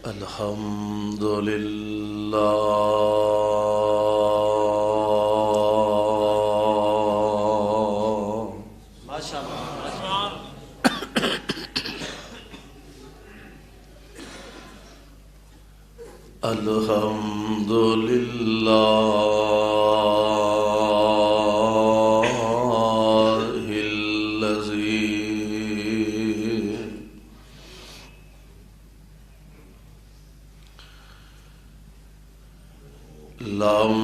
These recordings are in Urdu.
الحمد لله الحمد لله الذي لم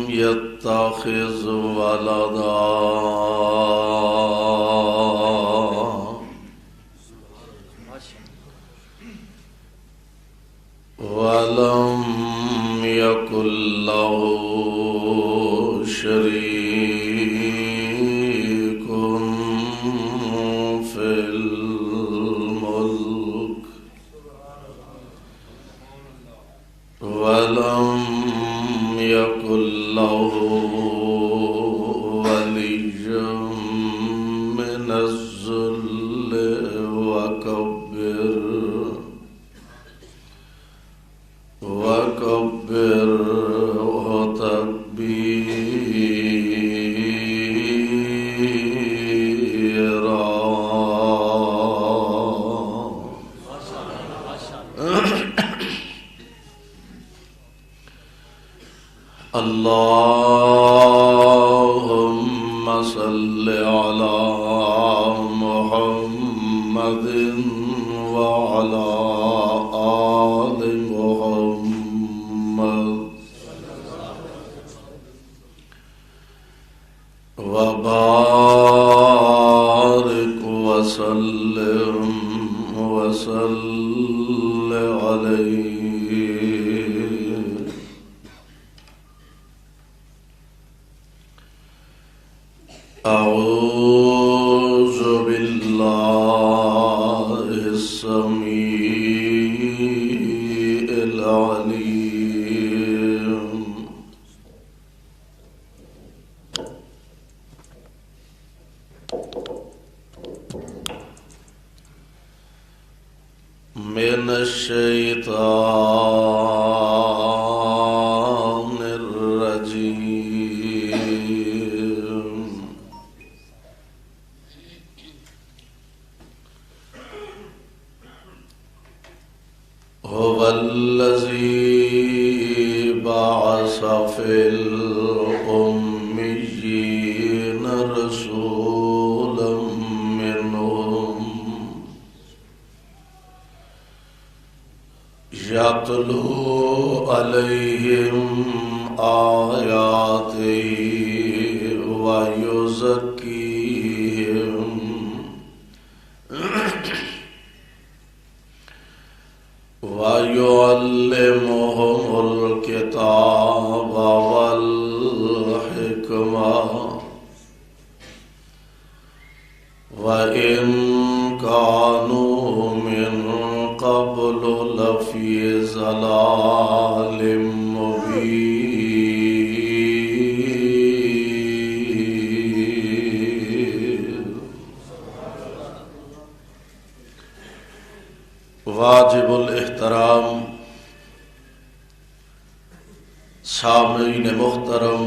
يتخذ ولدا ولم يكن له شريك في الملك ولم يكن له ولي من الذل وكبره تكبيرا. اللهم صل على محمد وعلى آل محمد وبارك وسلم عليه. أعوذ بالله السميع العليم من الشيطان الرجيم. هو الذي بعث في الأميين رسولا منهم يتلو عليهم آياته ويزكيهم ويعلمهم الكتاب والحكمة وإن كانوا من قبل لفي ضلال مبين. واجب الاحترام سامعین محترم،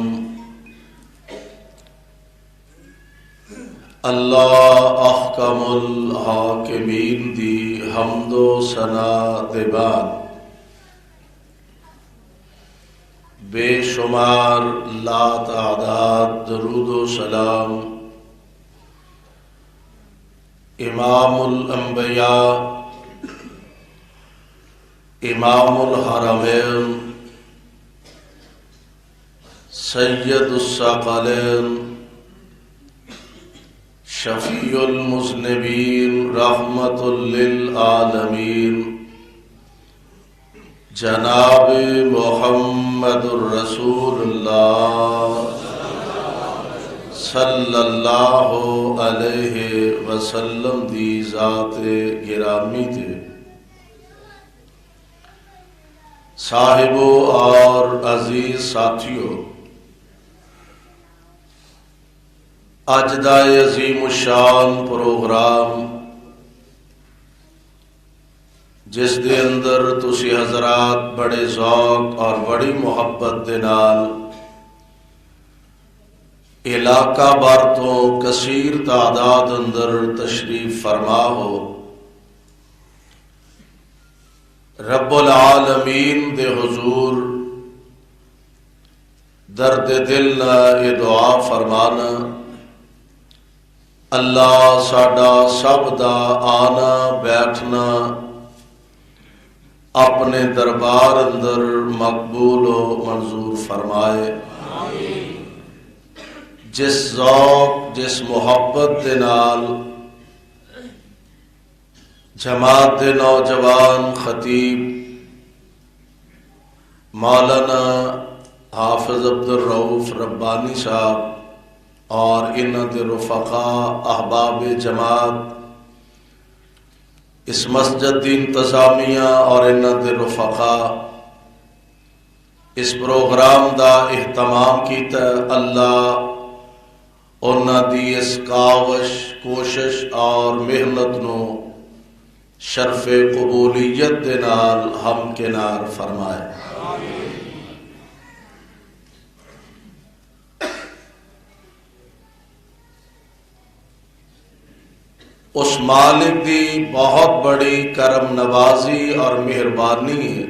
اللہ احکم الحاکمین دی حمد و ثنا دے بعد بے شمار لا تعداد درود و سلام امام الانبیاء امام الحرمین سید الثقلین شفیع المذنبین رحمت للعالمین جناب محمد الرسول اللہ صلی اللہ علیہ وسلم دی ذات گرامی تے صاحبوں اور عزیز ساتھیوں، اج دا عظیم الشان پروگرام جس دے اندر تسی حضرات بڑے ذوق اور بڑی محبت دے نال علاقہ بار تو کثیر تعداد اندر تشریف فرما ہو۔ رب العالمین دے حضور درد دل نہ یہ دعا فرمانا، اللہ ساڈا سب دا آنا بیٹھنا اپنے دربار اندر مقبول و منظور فرمائے۔ جس ذوق جس محبت دے نال جماعت دے نوجوان خطیب مولانا حافظ عبد الرؤوف ربانی صاحب اور انہاں دے رفقاء احباب جماعت، اس مسجد دی انتظامیہ اور انہاں دے رفقاء اس پروگرام دا اہتمام کیتا، اللہ انہاں دی اس کاوش کوشش اور محنت نو شرف قبولیت دے نال ہم کنار فرمائے۔ اس مالک دی بہت بڑی کرم نوازی اور مہربانی ہے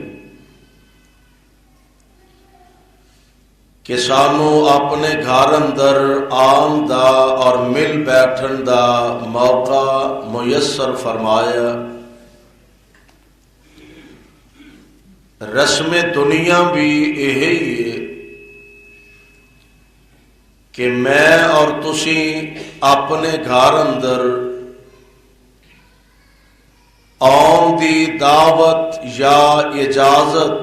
کہ سانو اپنے گھر اندر آن دا اور مل بیٹھن دا موقع میسر فرمایا۔ رسم دنیا بھی یہی ہے کہ میں اور تسی اپنے گھر اندر آن دی دعوت یا اجازت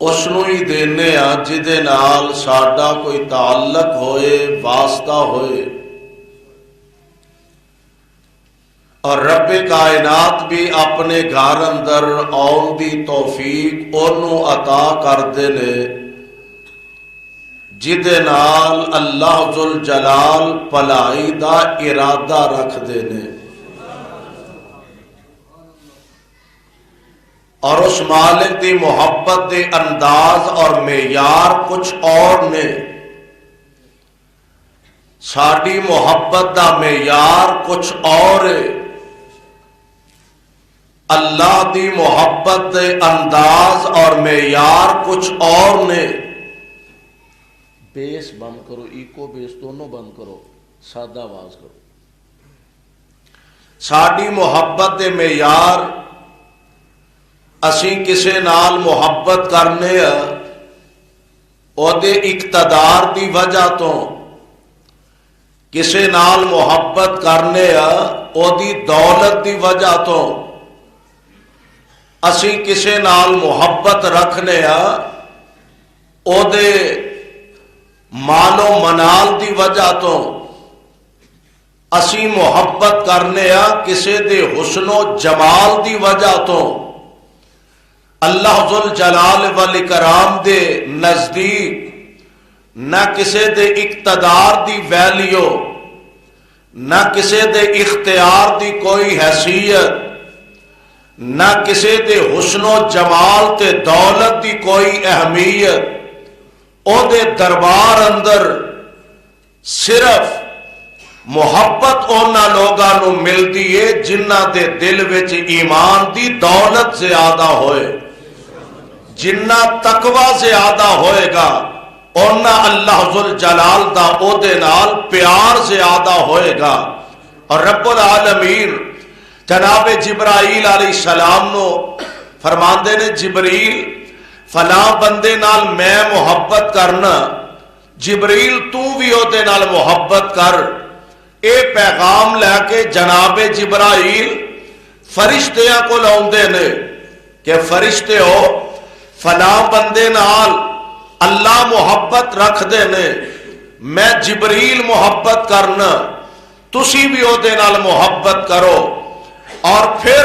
اس نو ہی دینے جدے نال ساڈا کوئی تعلق ہوئے، واسطہ ہوئے، اور رب کائنات بھی اپنے گھر اندر آن دی توفیق انہوں عطا کر دینے جدے نال اللہ ذوالجلال پلائی دا ارادہ رکھ دینے، اور اس مالک دی محبت دے انداز اور معیار کچھ اور نے۔ ساڈی محبت دا معیار کچھ اور ہے، اللہ دی محبت دے انداز اور معیار کچھ اور نے۔ بیس بند کرو، ایکو بیس دونوں بند کرو، سادہ آواز کرو۔ ساڈی محبت دے معیار اسی کسے نال محبت کرنے او دے اقتدار دی وجہ تو، کسے نال محبت کرنے او دی دولت دی وجہ تو، اسی کسے نال محبت رکھنے او دے مال و منال دی وجہ تو، اسی محبت کرنے کسے دے حسن و جمال دی وجہ تو۔ اللہ ذوالجلال والاکرام دے نزدیک نہ کسے دے اقتدار دی ویلیو، نہ کسے دے اختیار دی کوئی حیثیت، نہ کسے دے حسن و جمال تے دولت دی کوئی اہمیت، او دے دربار اندر صرف محبت اونا لوگاں نو ملدی ہے جنہ دے دل وچ ایمان دی دولت زیادہ ہوئے، جنہ تقوی زیادہ ہوئے گا اونا اللہ ذوالجلال دا او دے نال پیار زیادہ ہوئے گا۔ اور رب العالمین جناب جبرائیل علیہ السلام نو فرماندے نے، جبریل فلاں بندے نال میں محبت کرنا، جبریل تو بھی او دے نال محبت کر۔ اے پیغام لے کے جناب جبرائیل فرشتیاں کو لاؤندے نے کہ فرشتے ہو فلاں بندے نال اللہ محبت رکھ دے نے، میں جبریل محبت کرنا، تسی بھی او دے نال محبت کرو۔ اور پھر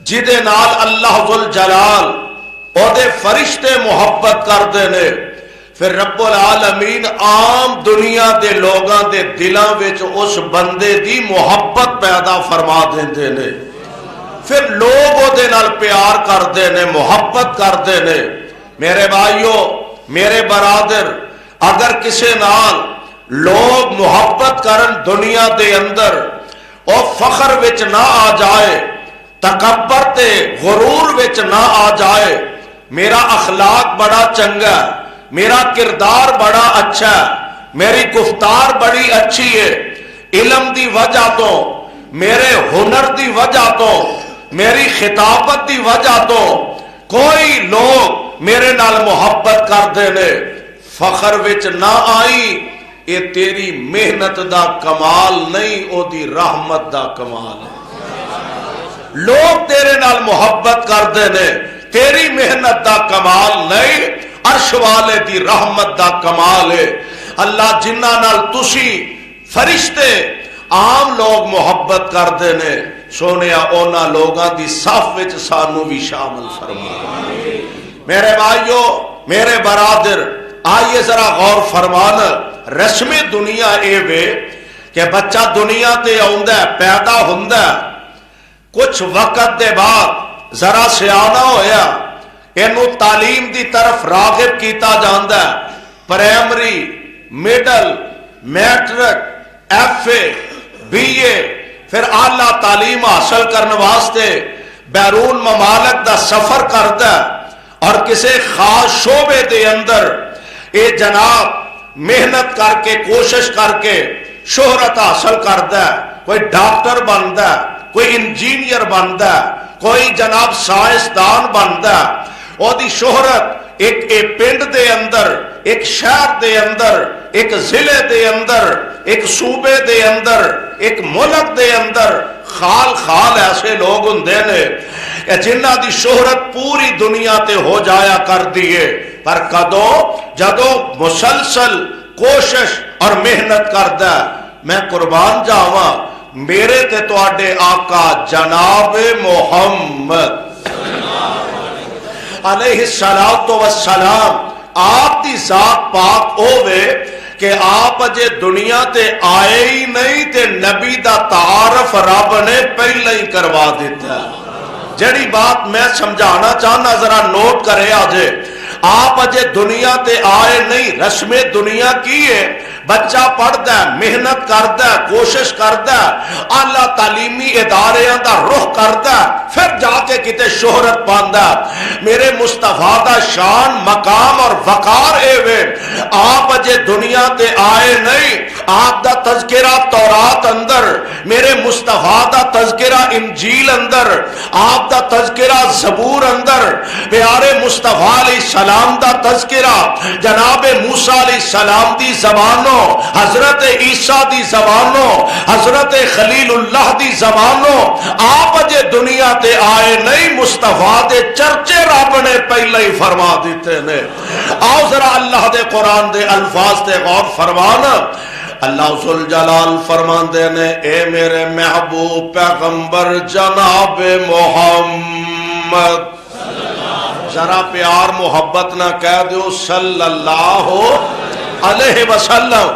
جدے نال اللہ ذوالجلال او دے فرشتے محبت کر دے نے، پھر رب العالمین عام دنیا دے لوگاں دے دلاں وچ اس بندے دی محبت پیدا فرما دیندے نے۔ پھر لوگ وہ دے نال پیار کردے نے، محبت کردے نے۔ میرے بھائیو، میرے برادر، اگر کسے نال لوگ محبت کرن دنیا دے اندر اور فخر وچ نہ آ جائے، تکبر تے غرور وچ نہ آ جائے، میرا اخلاق بڑا چنگا ہے، میرا کردار بڑا اچھا ہے، میری گفتار بڑی اچھی ہے، علم دی وجہ تو، میرے ہنر دی وجہ تو، میری خطابت دی وجہ تو کوئی لوگ میرے نال محبت کردے نے، فخر وچ نہ آئی، یہ تیری محنت دا کمال نہیں، او دی رحمت دا کمال ہے۔ لوگ تیرے نال محبت کردے نے، تیری محنت دا کمال نہیں، عرش والے دی رحمت دا کمال ہے۔ اللہ جنہ نال تسی فرشتے عام لوگ محبت کردے نے، سونیا اونا لوگاں دی صف وچ سانو بھی شامل فرما۔ میرے بھائیو، میرے برادر، آئیے ذرا غور فرمانا، رسم دنیا اے وے کہ بچہ دنیا تے آندا ہے، پیدا ہوندا ہے، کچھ وقت دے بعد ذرا سیانا ہویا، اینو تعلیم دی طرف راغب کیتا جاندا ہے، primary, middle, matric, F A, B A, پھر اعلیٰ تعلیم حاصل کرنے واسطے بیرون ممالک دا سفر کرتا ہے، اور کسی خاص شعبے دے اندر اے جناب محنت کر کے، کوشش کر کے شہرت حاصل کرتا ہے، کوئی ڈاکٹر بنتا ہے، کوئی انجینئر بنتا ہے، کوئی جناب سائنسدان بنتا ہے، اور دی شہرت ایک پنڈ دے اندر، ایک شہر دے اندر، ایک ضلع دے اندر، ایک صوبے دے اندر، ایک ملک دے اندر خال خال ایسے لوگ ہوندے نے جنہ دی شہرت پوری دنیا تے ہو جایا کر دیئے، پر کدو جدو مسلسل کوشش اور محنت کردا ہے، میں قربان جاواں میرے تے تواڈے آقا جناب محمد علیہ السلام، آپ دی ذات پاک ہووے کہ آپ اجے دنیا تے آئے ہی نہیں تے نبی دا تعارف رب نے پہلے ہی کروا دیتا ہے۔ جڑی بات میں سمجھانا چاہنا ذرا نوٹ کرے آجے، آپ اجے دنیا تے آئے نہیں، رسم دنیا کی ہے، بچہ پڑھتا ہے، محنت کرتا ہے، کوشش کرتا ہے، اعلیٰ تعلیمی اداریاں دا رخ کرتا ہے، پھر جا کے کتے شہرت پاندا ہے۔ میرے مصطفیٰ دا شان، مقام اور وقار اے وے، آپ اجے دنیا تے آئے نہیں، آپ دا تذکرہ تورات اندر، میرے مصطفیٰ دا تذکرہ انجیل اندر، آپ دا تذکرہ زبور اندر، پیارے مصطفیٰ علیہ السلام دا تذکرہ جناب موسیٰ علیہ السلام دی زبانوں، حضرت عیسیٰ دی زبانوں، حضرت خلیل اللہ دی زبانوں، آپ اجے دنیا تے آئے نہیں، مصطفیٰ دے چرچے رب نے پہلے ہی فرما دیتے نے۔ آؤ ذرا اللہ دے قرآن دے الفاظ تے غور فرمانا۔ اللہ ذوالجلال فرماندے نے، اے میرے محبوب پیغمبر جناب محمد، ذرا پیار محبت نہ کہہ دیو صلی اللہ علیہ وسلم،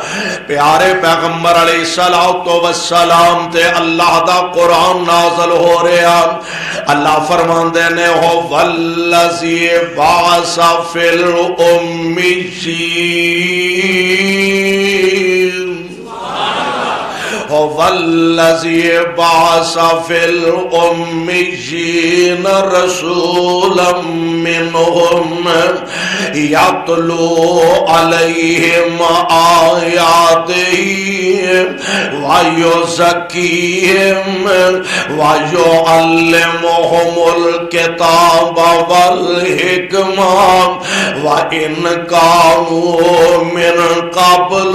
پیارے پیغمبر علیہ السلام تے اللہ دا قرآن نازل ہو رہا۔ اللہ فرماندے نے، ہو والذی بعث فی الامیین، والذی بعث فی الامیین رسولا منہم یتلو علیہم آیاتہ ویزکیہم ویعلمہم الکتاب والحکمہ وإن کانوا من قبل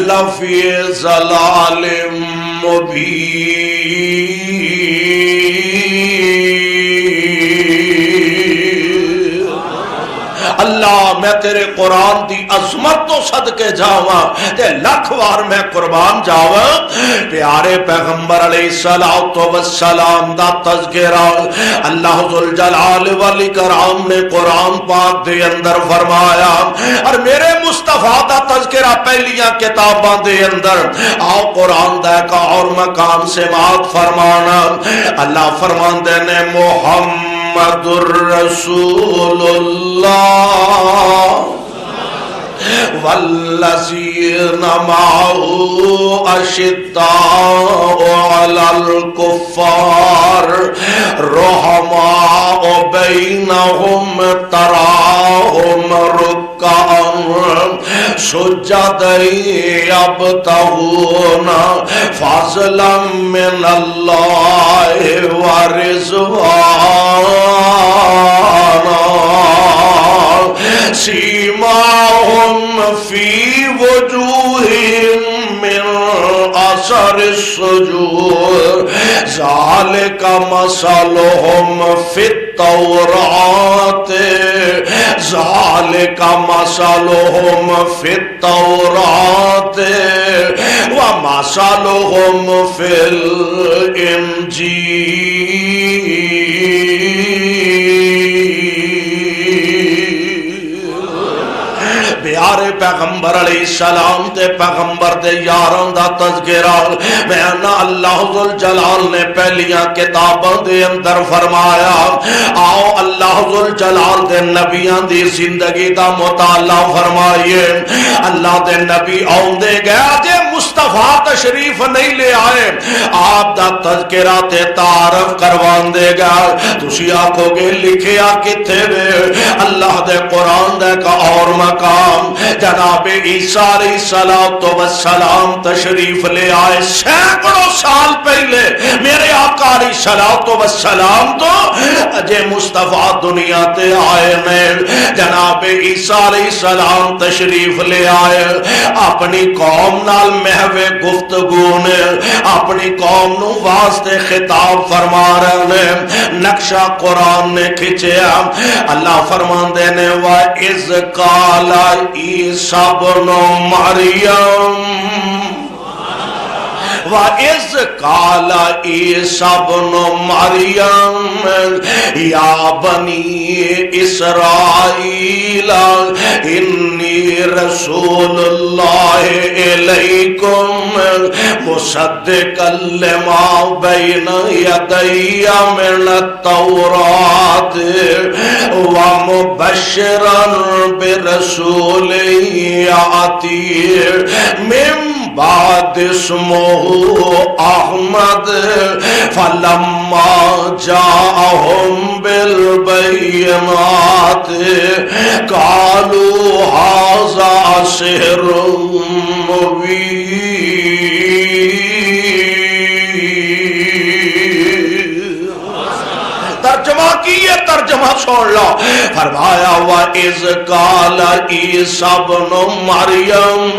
لفی ضلال مبین۔ اللہ میں تیرے قرآن دی عظمت تو صدقے جاواں تے لکھ وار میں قربان جاواں۔ پیارے پیغمبر علیہ السلام دا تذکرہ اللہ ذوالجلال والاکرام نے قرآن پاک دے اندر فرمایا، اور میرے مصطفیٰ دا تذکرہ پہلیاں کتاباں دے اندر۔ آؤ قرآن دا ایک اور مقام سماعت فرمانا۔ اللہ فرماندے نے محمد الرسول اللہ والذین معه اشداء علی الکفار رحماء بینہم تراہم رکعا سجدا یبتغون فضلا من اللہ ورضوانا سیماہم فی وجوہہم من اثر السجود ذالک مثلہم فی التوراۃ ذالک مثلہم فی التوراۃ ومثلہم فی الانجیل۔ پیارے پیغمبر علیہ السلام تے پیغمبر دے یاراں دا تذکرہ میں اللہ ذوالجلال نے پہلیاں کتاباں دے اندر فرمایا۔ آؤ اللہ ذوالجلال دے نبیاں دی زندگی دا مطالعہ فرمائیے۔ اللہ دے نبی آوندے گیا جے مصطفیٰ تشریف نہیں لے آئے، آپ دا تذکرہ تے تعارف کروان دے گا۔ تسی آکھو گے لکھیا کتے وے؟ اللہ دے قرآن دے کا اور مقام جناب عیسیٰ علیہ السلام تشریف لے آئے سینکڑوں سال پہلے۔ میرے آقا علیہ السلام تو اجے مصطفیٰ دنیا تے آئے میں، جناب عیسیٰ علیہ السلام تشریف لے آئے، اپنی قوم نال محو گفتگو نے اپنی قوم نو واسطے خطاب فرما رہے ہیں، نقشہ قرآن نے کھچیا۔ اللہ فرماندے نے وَإِذْ قَالَ عیسیٰ ابن مریم وَإِذْ قَالَ عِيسَىٰ ابْنُ مَرْيَمَ يَا بَنِي إِسْرَائِيلَ إِنِّي رَسُولُ اللَّهِ إِلَيْكُمْ مُصَدِّقًا لِمَا بَيْنَ يَدَيَّ مِنَ التَّوْرَاةِ وَمُبَشِّرًا بِرَسُولٍ يَأْتِي مِن بعد اسمه احمد فلما جاءهم بالبينات قالوا هذا سحر مبين۔ ترجمہ کی یہ ترجمہ سن لو، فرمایا وَإِذْ قَالَ عِيسَىٰ ابْنُ مَرْيَمَ،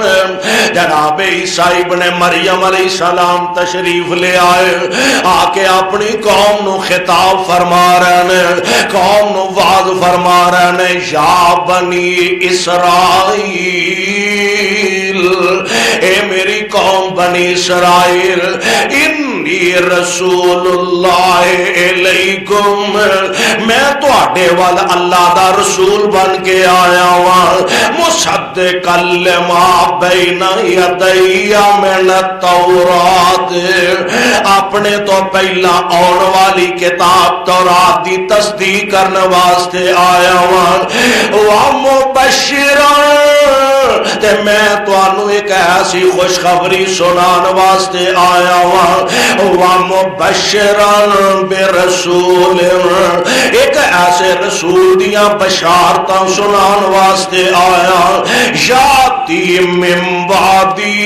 جناب عیسیٰ ابن مریم علیہ السلام تشریف لے آئے، آکے اپنی قوم نو خطاب فرما رہے ہیں، قوم نو واز فرما رہے ہیں، یا بنی اسرائیل، اے میری قوم بنی اسرائیل، انی رسول اللہ علیکم، میں تو آڈے والا اللہ دا رسول بن کے آیا ہوں، مصدقا لما بین یدی من التوراۃ، اپنے تو پہلا آن والی کتاب تورات دی تصدیق کرنے واسطے آیا ہوں، ومبشرا، تے میں تو انو ایک ایسی خوشخبری سنان واسطے آیا ہوں، ومبشرا برسول، ایک ایسے رسول دیاں بشارتاں سنان واسطے آیا، یاتی من بعدی،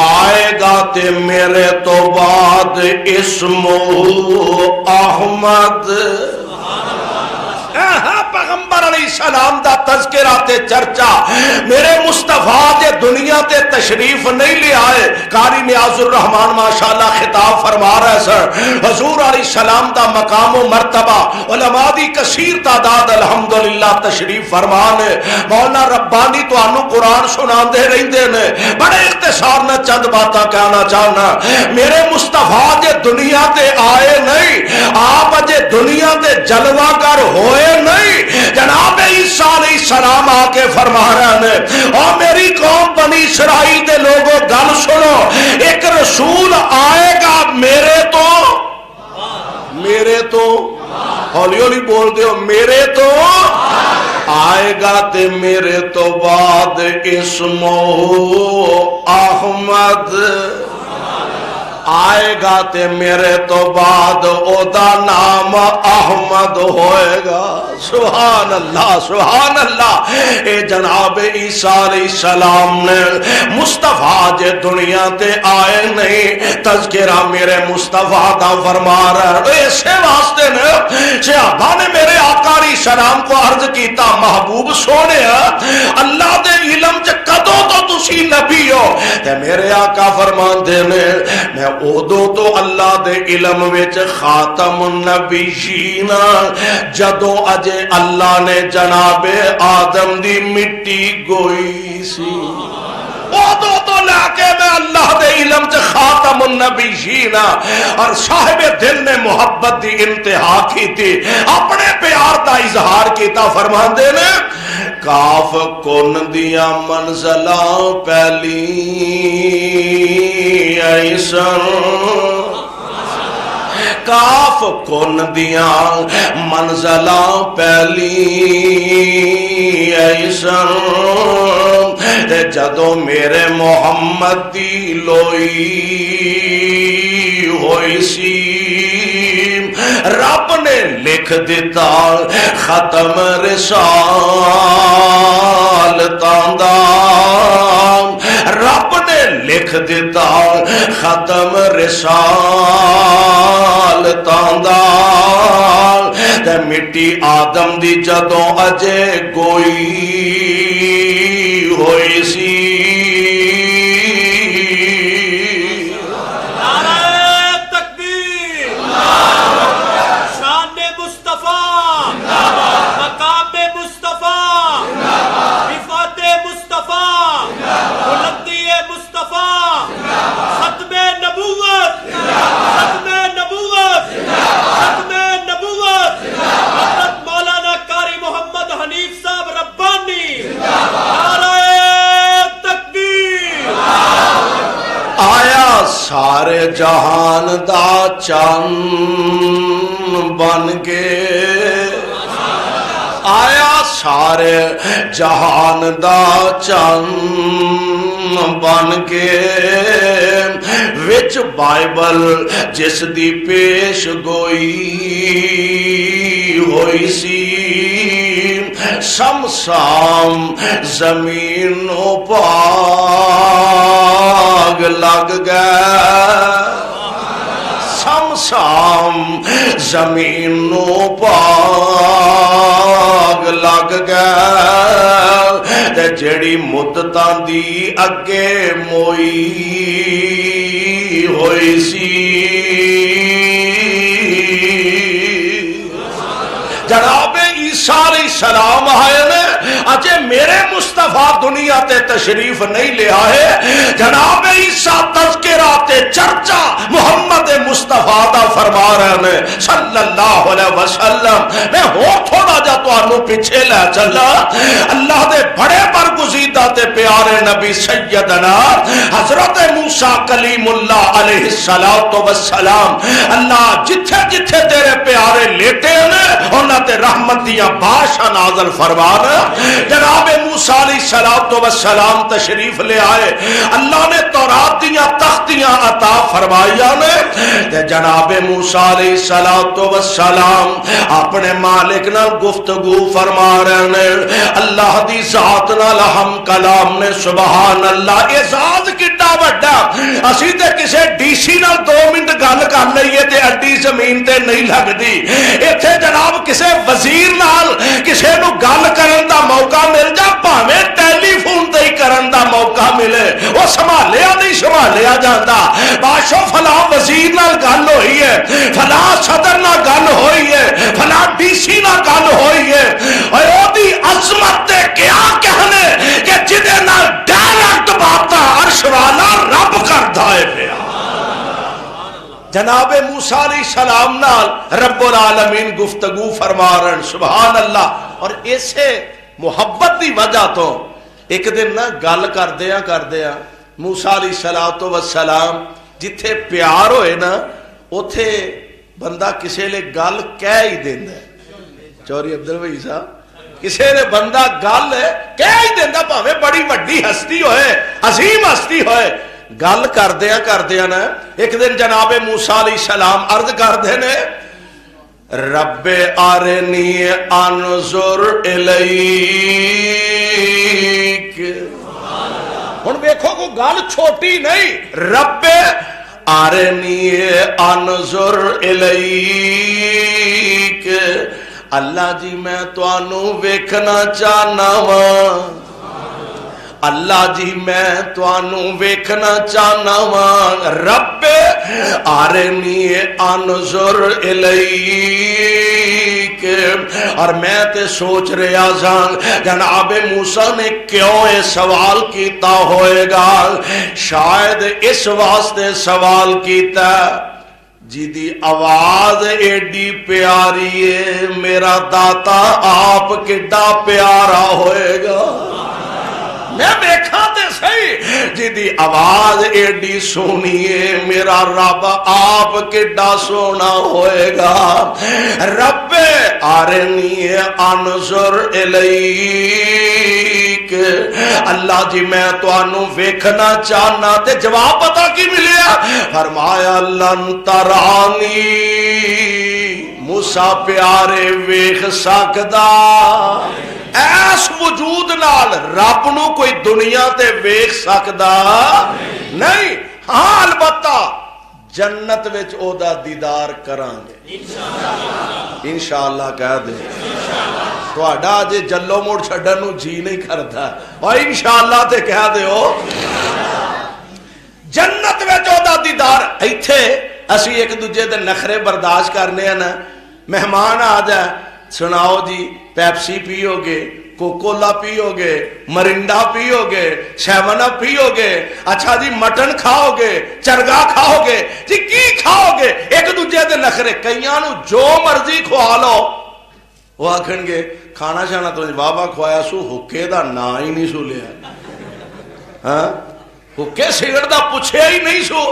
آئے گا تے میرے تو بعد اسمہ احمد۔ پیغمبر علیہ السلام دا تذکرہ تے چرچا، میرے مصطفیٰ دے دنیا دنیا تے تشریف نہیں لے آئے. قاری نیاز الرحمان ماشاءاللہ خطاب فرما رہے سر حضور علیہ السلام دا مقام و مرتبہ علماء دی کثیر تعداد الحمدللہ تشریف فرمان ہے. مولانا ربانی تو انو قرآن سنا دے رہندے نے. بڑے اختصار نہ چند باتاں کہنا چاہنا. میرے مصطفیٰ جے دنیا تے آئے نہیں, آپ جے دنیا تے جلوہ گر ہوئے نہیں, جناب عیسیٰ علیہ السلام آ کے فرما رہے ہیں اور میری قوم بنی اسرائیل دے لوگوں گل سنو, ایک رسول آئے گا میرے تو ہولی ہولی بول دیو, میرے تو آئے گا تے میرے تو بعد اسمو احمد, آئے گا تے میرے تو بعد او دا نام احمد ہوئے گا. سبحان اللہ سبحان اللہ. اے جناب عیسیٰ علیہ السلام نے مصطفیٰ جے دنیا تے آئے نہیں, تذکرہ میرے مصطفیٰ دا فرما رہا ہے. اسے واسطے نے صحابہ نے میرے آقا علیہ السلام کو عرض کیتا, محبوب سونے اللہ دے علم چ کدوں تو تسی نبی ہو؟ تے میرے آقا فرماندے نے میں اودوں تو اللہ دے علم وچ خاتم النبیین جدوں اجے اللہ نے جناب آدم دی مٹی گوئی سی, اودوں تو لے کے میں اللہ دے علم چ خاتم النبیین. اور صاحب دل نے محبت دی انتہا کی تھی, اپنے پیار دا اظہار کیتا. فرماندے نے کاف کن دیا منزلاں پہلی ایسن, کاف کن دیا منزلاں پہلی ایسن, جدو میرے محمد دی لوئی ہوئی سی, رب نے لکھ دیتا ختم رسالتاں دا, رب نے لکھ دیتا ختم رسالتاں دا. تے مٹی آدم دی جدوں اجے گوئی ہوئی سی, سارے جہان دا چند بن کے آیا, سارے جہان دا چند بن کے, وچ بائبل جس دی پیش گوئی ہوئی سی, شمسام زمین و پاگ لگ گئے, شمسام زمین و پاگ لگ گئے. جڑی مدتاں دی اگے موئی ہوئی سی, جناب عیسیٰ علیہ السلام آئے نے, اجے میرے مصطفیٰ دنیا تے تشریف نہیں لے آئے. جناب عیسیٰ تذکرہ تے چرچا محمد مصطفیٰ دا فرما رہے نے صلی اللہ علیہ وسلم. میں ہو تھوڑا جا تو انو پیچھے لے چلا. اللہ دے بڑے برگزیدہ تے پیارے نبی سیدنا حضرت موسیٰ کلیم اللہ علیہ السلام, اللہ جتھے جتھے تیرے پیارے لیٹے نے انہاں تے رحمت دیاں باشا نازل فرمانا. جناب موسیٰ علیہ السلام تشریف لے آئے, اللہ نے تورات دیاں تختیاں عطا فرمائیا نے. جناب موسیٰ علیہ السلام اپنے مالک نال گفتگو فرما رہے نے, اللہ دی ذات نال ہم کلام نے. سبحان اللہ, یہ ذات کڈا وڈا, اسی تے کسے ڈی سی نال 2 منٹ گل کر لئیے تے اڈی زمین تے نہیں لگدی. ایتھے جناب کسے وزیر نال کسے نو گل کرن دا موقع مل جا, بھاویں ٹیلی فون تے ہی کرن دا موقع ملے, لیا جاتا بادشاہ فلاں وزیر نال گل ہوئی ہے فلاں صدر نال گل ہوئی ہے فلاں ڈی سی نال گل ہوئی ہے اور وہ عظمت تے کیا کہنے کہ جدے نال ڈائریکٹ بات عرش والا رب کردا ہے پیا جناب موسیٰ علیہ السلام نال رب العالمین گفتگو فرما رہے سبحان اللہ اور اسے محبت دی وجہ تو ایک دن نہ گل کردیا موسیٰ علیہ السلام جتھے پیار ہوئے نا اوتھے بندہ کسے لے گل کہہ ہی دیندا ہے چوری عبدل بھائی صاحب کسے نے بندہ گل کہہ ہی دیندا بھاویں بڑی وڈی ہستی ہوئے عظیم ہستی ہوئے گل کردیا نا ایک دن جناب موسیٰ علیہ السلام عرض کردے نے رب ارنی انظر الیک ہن دیکھو کو گل چھوٹی نہیں رب ارنی انظر الیک اللہ جی میں تانوں ویکھنا چاہنا وا اللہ جی میں تانوں ویکھنا چاہنا وا رب ارنی انظر الیک اور میں تے سوچ رہا ساں جناب موسیٰ نے کیوں یہ سوال کیتا ہوئے گا شاید اس واسطے سوال کیتا جی دی آواز ایڈی پیاری ہے میرا داتا آپ کڈا پیارا ہوئے گا میں دیکھا تے صحیح جی دی آواز ایڈی سونی ہے میرا رب آپ کڈا سونا ہوئے گا رب ارنی انظر الیک اللہ جی میں تانوں ویکھنا چاہنا تے جواب پتہ کی ملیا فرمایا لن ترانی موسیٰ پیارے ویکھ سکدا ایس وجود نال رب نو کوئی دنیا تے ویکھ سکدا نہیں ہاں البتہ جنت وچ او دا دیدار کران گے انشاءاللہ کہہ دے تہاڈا جے جلو موڑ چھڈن نو جی نہیں کردا او انشاءاللہ تے کہہ دیو جنت وچ او دا دیدار ایتھے اسی ایک دوجے دے نخرے برداشت کرنے ہیں نا مہمان آ جائے سناؤ جی پیپسی پیو گے کوکولا پیو گے مرنڈا پیو گے سیون اپ پیو گے اچھا جی مٹن کھاؤ گے چرگا کھاؤ گے جی کی کھاؤ گے ایک دوجے دے نخرے کئیاں نو جو مرضی کھوا لو وہ آکھن گے کھانا شانا تو بابا کھوایا سو حکے دا نا ہی نہیں سو لیا ہاں حکے سگڑ دا پوچھے ہی نہیں سو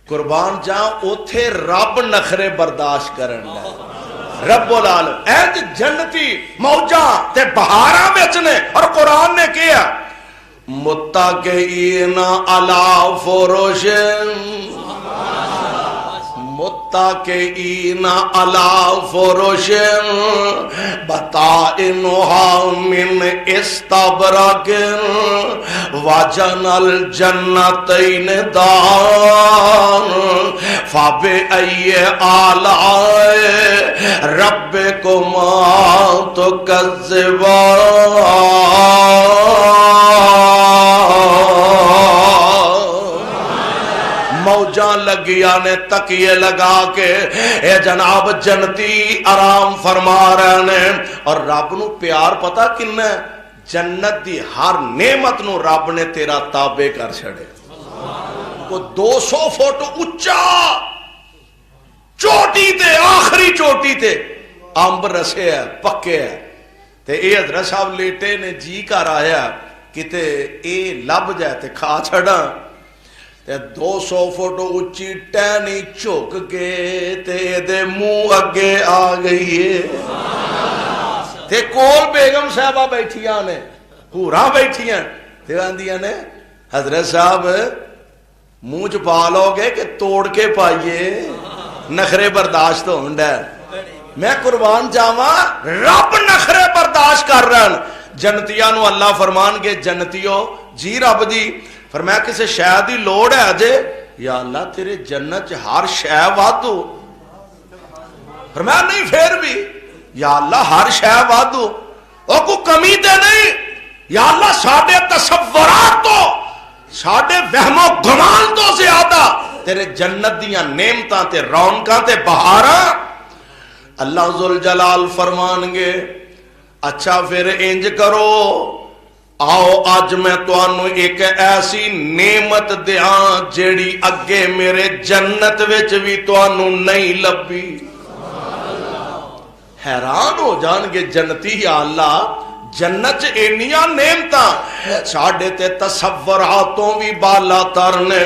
قربان جاؤ اوتھے رب نخرے برداشت کرن لے رب العالمین اینج جنتی موجاں تے بہاراں وچ نے اور قرآن نے کیا متکئین علی فرش متکئین علی فرش بطائنها من استبرق وجن الجنتین دان فبأی آلاء ربکما تکذبان موجاں لگیا نے تکیے لگا کے اے جناب جنتی آرام فرما رہے ہیں اور رب نو پیار پتا کن ہے جنت دی ہر نعمت نو رب نے تیرا تابع کر چھڑے کو 200 فٹ اچھا چوٹی تے آخری چوٹی تے امب رسے ہے پکے ہے تے اے حضرت صاحب لیٹے نے جی کر آیا کتے اے لب جائے تے کھا چھڑا 200 فٹ اچھی ٹہنی چک کے تے دے منہ اگے آ گئی ہے تے کول بیگم صاحبہ بیٹھیاں نے پورا بیٹھیاں تے آندیاں نے حضرت صاحب منہ چپا لو گے کہ توڑ کے پائیے نخرے برداشت ہوندا ہے میں قربان جاواں رب نخرے برداشت کر رہا جنتیاں نو اللہ فرمان کے جنتیوں جی رب جی فرمایا کسے شے دی لوڑ ہے اجے یا اللہ تیرے جنت ہر شے وادو فرمایا نہیں پھر بھی یا اللہ ہر شے وادو او کو کمی تے نہیں یا اللہ ساڈے تصورات تو ساڈے وہم و گمان تو زیادہ تیرے جنت دیاں نعمتاں تے رونقاں تے بہاراں۔ اللہ ذوالجلال فرمان گے اچھا پھر انج کرو، آؤ اج میں تانوں ایک ایسی نعمت دیاں جیڑی اگے میرے جنت وچ بھی تانوں نہیں لبھی۔ حیران ہو جان گے جنتی، یا اللہ جنت اینیاں نعمتاں ساڈے تے تصوراتوں بھی بالا تر نے،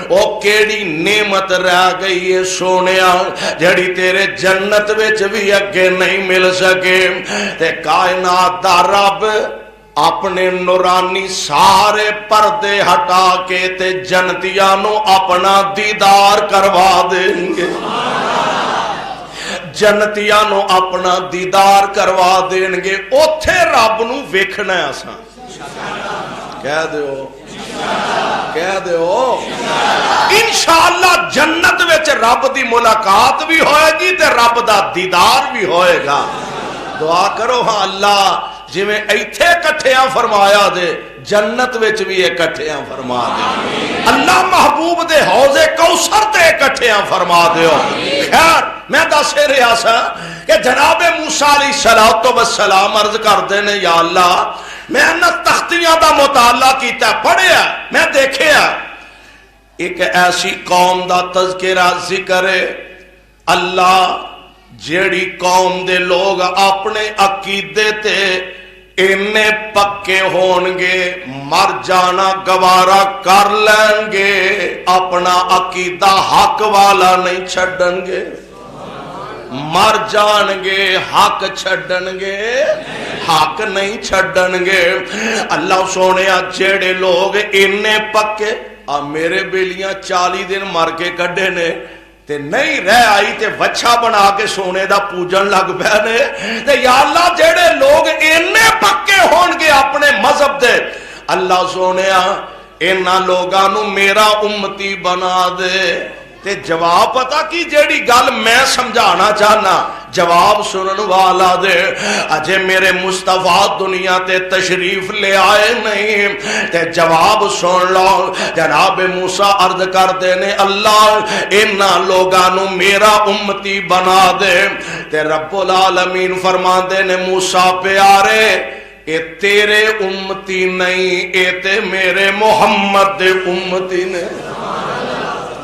او کیڑی نعمت رہ گئی ہے سونیا جڑی تیرے جنت وچ بھی اگے نہیں مل سکے۔ تے کائنات دا رب اپنے نورانی سارے پردے ہٹا کے تے جنتیاں نو اپنا دیدار کروا دیں گے، جنتیاں نو اپنا دیدار کروا دیں گے۔ اوتھے رب نو ویکھنا ہے اساں، کہہ دیو کہہ دیو انشاءاللہ جنت وچ رب دی ملاقات بھی ہوئے گی تے رب دا دیدار بھی ہوئے گا۔ دعا کرو ہاں اللہ جی میں ایتھے کٹھیاں فرمایا دے جنت وچ بھی اکٹھیاں فرما دے، اللہ محبوب دے حوض کوثر تے اکٹھیاں فرما دیو۔ خیر میں دس رہا سا کہ جناب موسیٰ علیہ السلام عرض کردے نے یا اللہ میں انہاں تختیاں دا مطالعہ کیتا پڑھیا، میں دیکھیا ایک ایسی قوم دا تذکرہ ذکر ہے اللہ جیڑی قوم دے لوگ اپنے عقیدے تے اینے پکے ہونگے مر جانا گوارا کر لیں گے، اپنا عقیدہ حق والا نہیں چھڑن گے، مر جان گے حق چھڑن گے، حق نہیں چھڑن گے۔ اللہ سونے جیڑے لوگ اینے پکے میرے بیلیاں 40 دن مر کے کڈے نے تے نہیں رہ آئی تے وچھا بنا کے سونے دا پوجن لگ پے تے یا اللہ جیڑے لوگ اینے پکے ہون گے اپنے مذہب دے، اللہ سونیا انہاں لوگاں نو میرا امتی بنا دے۔ تے جواب پتا کی جیڑی گل میں سمجھانا چاہنا جواب سنن والا دے، اجے میرے مصطفیٰ دنیا تے تشریف لے آئے نہیں تے جواب سن لو۔ جناب موسیٰ عرض کر دینے اللہ انہاں لوگاں نو میرا امتی بنا دے تے رب العالمین فرما دینے موسیٰ پیارے اے تیرے امتی نہیں، اے تے میرے محمد دے امتی نے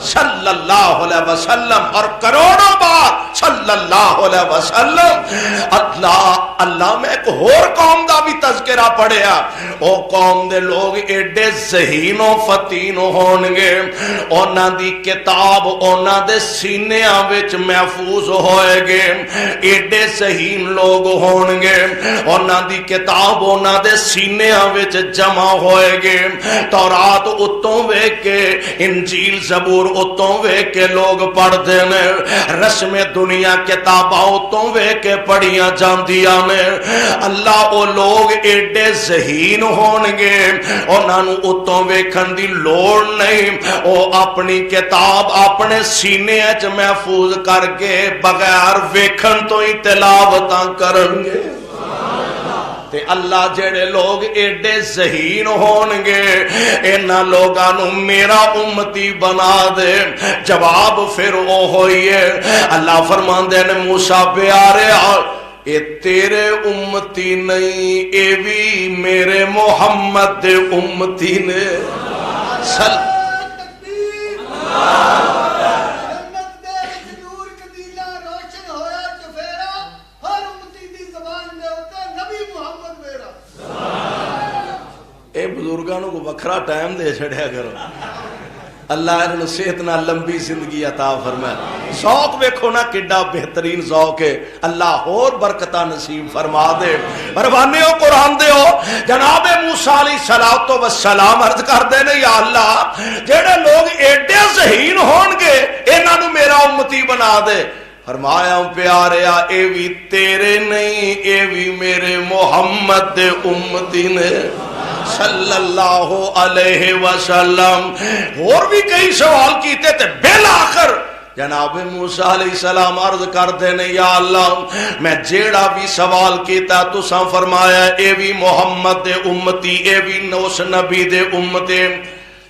صلی اللہ علیہ وسلم، اور کروڑوں بار صلی اللہ علیہ وسلم۔ اللہ میں ایک اور قوم دا بھی تذکرہ پڑھیا، او قوم دے لوگ ایڈے ذہین و فتین ہونگے، اونا دی کتاب اونا دے سینیاں وچ محفوظ ہوئے گے، ایڈے ذہین لوگ ہونگے، اونا دی کتاب اونا دے سینیاں وچ جمع ہوئے گے، تورات اتوں وے کے انجیل زبور اتوں وے کے لوگ پڑھ دینے، رسم دنیا کتاباں اتوں وے کے پڑھیاں جاندیاں نے۔ اللہ او لوگ ایڈے ذہین ہونگے انہاں نو اتوں ویکھن دی لوڑ نہیں، او اپنی کتاب اپنے سینے وچ محفوظ کر کے بغیر ویکھن تو ہی تلاوتاں کرنگے۔ تے اللہ جڑے لوگ ایڈے ذہین ہونگے انہاں لوگاں نو میرا امتی بنا دے۔ جواب پھر او ہوئی ہے، اللہ فرماندے نے موسیٰ پیارے اے تیرے امتی نہیں، اے بھی میرے محمد دے امتی نے۔ اے بزرگانوں کو وکھرا ٹائم دے چھڑیا کرو، اللہ انہوں صحت نہ لمبی زندگی عطا فرمائے۔ ذوق ویکھو نا کڈا بہترین ذوق ہے، اللہ اور برکتہ نصیب فرما دے۔ پروانے ہو قرآن دے ہو جناب موسیٰ علیہ السلام عرض کر دے نے یا اللہ جڑے لوگ ایڈے ذہین ہونگے انہاں نو میرا امتی بنا دے۔ فرمایا پیاریا اے بھی تیرے نہیں، اے بھی میرے محمد دے امتی نے صلی اللہ علیہ وسلم۔ اور بھی کئی سوال کیتے تھے، بالآخر جناب موسیٰ علیہ السلام عرض کر دینے یا اللہ میں جیڑا بھی سوال کیتا تو ساں فرمایا اے بھی محمد دے امتی، اے بھی نوس نبی دے امتے۔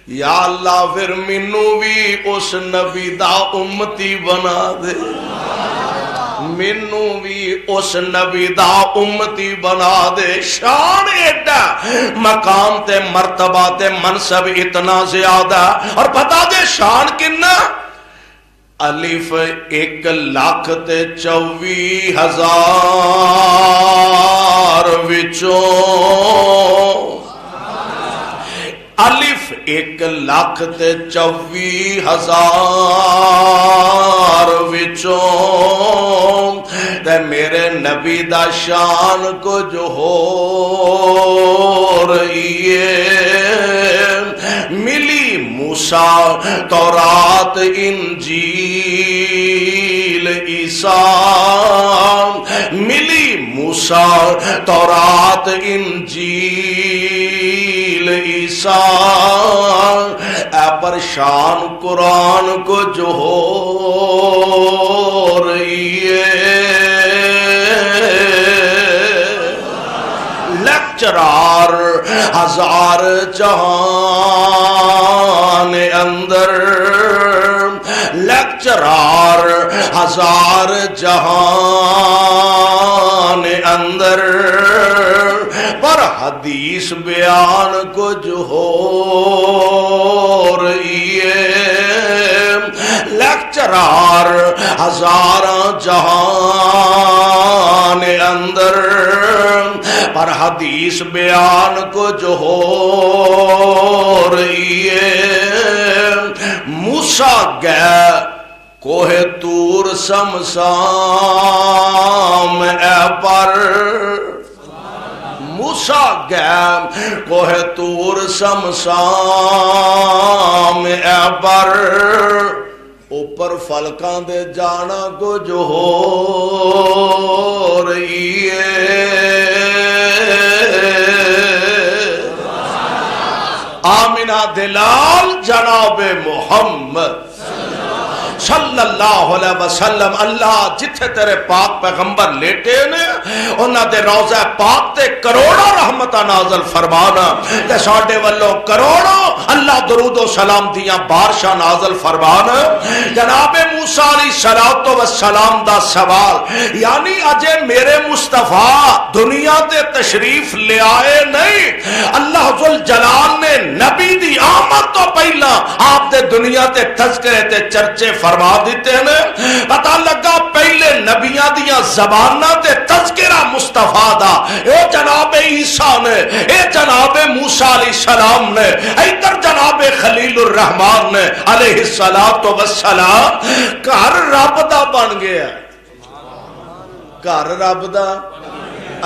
یا اللہ پھر مینوں بھی اس نبی دا امتی بنا دے، مینوں بھی اس نبی دا امتی بنا دے۔ شان ایڈا، مقام تے مرتبہ تے منصب اتنا زیادہ، اور بتا دے شان کنا؟ الف 1,24,000 وچوں، الف 1,24,000 وچوں تے میرے نبی دا شان کو جو ہو رہی ہے، ملی موسیٰ تورات انجیل عیسیٰ، ملی موسیٰ تورات انجیل عیسیٰ، اے پر شان قرآن کو جو ہو رہی ہے۔ لیکچرار ہزار جہان اندر، لیکچرار ہزار جہان اندر، پر حدیث بیان کو جو ہو رہی ہے۔ لیکچرار ہزار جہان اندر، پر حدیث بیان کو جو ہو رہی ہے۔ موسیٰ گئے کوہ طور سمسام اے پر، موسیٰ گئے کوہ طور سمسام اے پر، اوپر فلکاں دے جانا کو جو ہو رہی ہے۔ آمینہ دلال جناب محمد صلی اللہ علیہ وسلم، اللہ جتھے تیرے پاک پیغمبر لیٹے نے انہاں دے روضہ پاک تے کروڑوں رحمتہ نازل فرمانا، تے ساڈے والوں کروڑوں اللہ درود و سلام دیاں بارشاں نازل فرمانا۔ جناب موسیٰ علیہ السلام دا سوال، یعنی اجے میرے مصطفیٰ دنیا تے تشریف لے آئے نہیں، اللہ ذوالجلال نے نبی دی آمد تو پہلا آپ دے دنیا تے تذکرے تے چرچے فرما دیتے ہیں۔ پتہ لگا پہلے نبیاں دیاں زباناں تے تذکرہ مصطفیٰ دا، اے جناب عیسیٰ نے، اے جناب موسیٰ علیہ السلام نے، ادھر جناب خلیل الرحمن نے علیہ السلام۔ گھر رب دا بن گیا، گھر رب دا،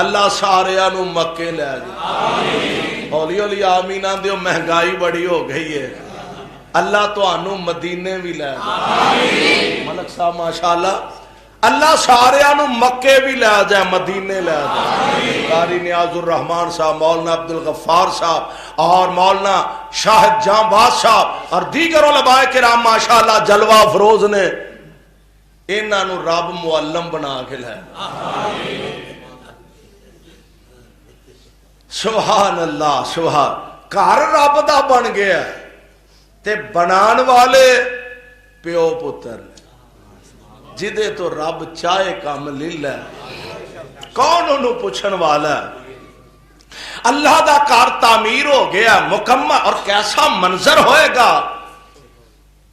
اللہ ساریاں نو مکے لے جائے۔ ہولی ہولی آمین آندے، مہنگائی بڑی ہو گئی ہے، اللہ تو آنو مدینے بھی لے جائے۔ ملک صاحب ماشاءاللہ، اللہ سارے آنو مکے بھی لے جائے، مدینے لے جائے۔ قاری نیاز الرحمن صاحب، مولانا عبدالغفار صاحب اور مولانا شاہد جاں باز صاحب اور دیگر علماء کرام ماشاءاللہ جلوہ فروز نے انہاں نو رب معلم بنا کے لے۔ سبحان اللہ، سبحان، گھر رب دا بن گیا تے بنان والے پیو پتر جدے تو رب چاہے کام لیلہ، کون انہوں پوچھن والا ہے؟ اللہ دا کار تعمیر ہو گیا مکمل، اور کیسا منظر ہوئے گا